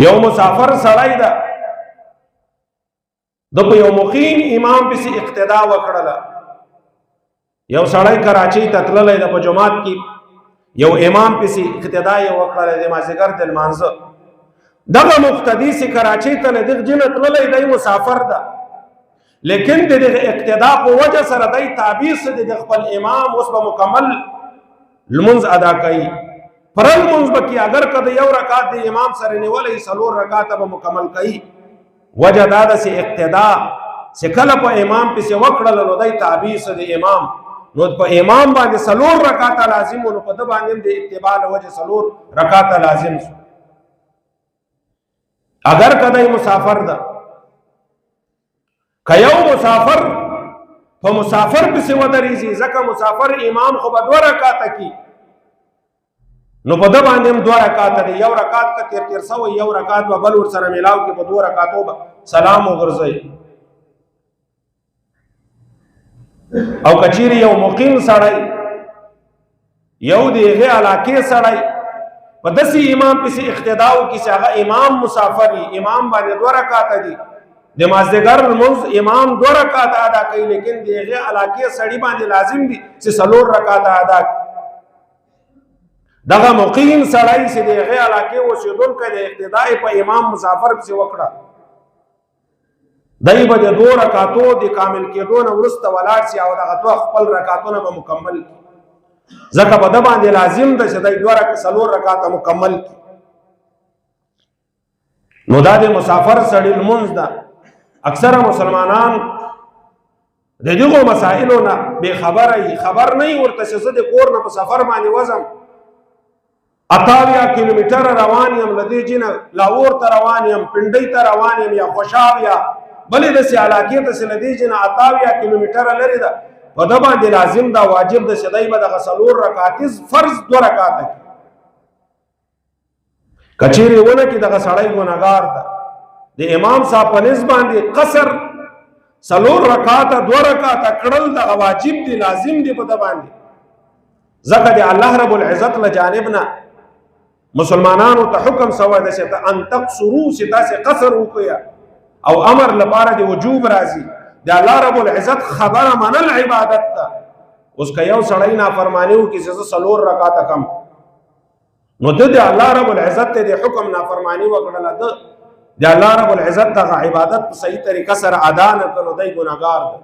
یو مسافر سړی ده د په یو مقیم امام پسې اقتدا وکړله. یو سړی کراچۍ ته تللی ده، په جماعت کې یو امام پسې اقتدا یې وکړله د مازدیګر د لمانځه. دغه مقتدي چې کراچۍ ته له دغه جنه تللی دی مسافر ده، لیکن د دغه اقتدا په وجه سره دی تابع څه د خپل امام اوس به مکمل لمونځ ادا کوي. پرل لمونځ به کې اگر که د یو رکعت د امام سره نیولی 4 رکعته به مکمل کوي. وجه دا ده چې اقتدا چې کله په امام پسې وکړله نو دی تابع څه د امام، نو په امام باندې 4 رکعته لازم و، نو په ده باندې د اتباع له وجه 4 رکعته لازم شو. اگر که دی مسافر ده، که یو مسافر په مسافر پسې ودرېږي، ځکه مسافر امام خو به 2 رکعته کي، نو په ده باندې هم 2 رکعته دی. یو رکعت که تیر سوی، یو رکعت به بل ورسره میلاو کې، په 2 رکعتو به سلام وګرځوي. او که چیرې یو مقیم سړی، یو د هغې علاقې سړی په داسې امام پسې اقتدا وکړي چې هغه امام مسافر وي، امام باندې 2 رکعته دي، د مازدیګر لمونځ امام 2 رکعته ادا کوي، لیکن د هغې علاقې سړي باندې لازم دي چې 4 رکعته ادا کړي. دغه مقیم سړی چې د هغې علاقې اوسېدونکی د اقتدا په امام مسافر پسې وکړه، دی به د 2 رکعتو د کامل کېدو نه وروسته ولاړ شي او دغه 2 خپل رکعتونه به مکمل کړي، ځکه په ده باندې لازم ده چې دی 4 رکعته مکمل کړي. نو دا د مسافر سړي لمونځ ده. اکثره مسلمانان د دغو مسائلو نه بې خبره وي، خبر نه وي ورته چې زه د کور نه په سفر باندې وځم 88 کیلومتره روان یم، له دې جنه لاهور ته روان یم، پنډۍ ته روان یم، یا خوشاب یا بلې داسې علاقې ته چې له دې جنه 88 کیلومتره لرې ده، په ده باندې لازم ده، واجب ده چې دی به دغه 4 رکعتې فرض 2 رکعته کړي. که چیرې ونه کړي دغه سړی ګنهګار ده. د امام صاحب په نسبت باندې قصر 4 رکعته 2 رکعته کړل دغه واجب دي، لازم دي په ده باندې، ځکه د الله رب العزت له جانب نه مسلمانانو ته حکم سوی ده چې ان تقصروا، چې تاسې قصر وکړئ، او امر لپاره د وجوب راځي. د الله رب العزت خبره منل عبادت ده. اوس که یو سړی نافرماني وکړي چې زه 4 رکعته کم، نو ده د الله رب العزت ته د حکم نافرماني وکړله، ده د الله رب العزت دغه عبادت په صحیح طریقه سره ادا نه کړ، نو دی ګنهګار ده.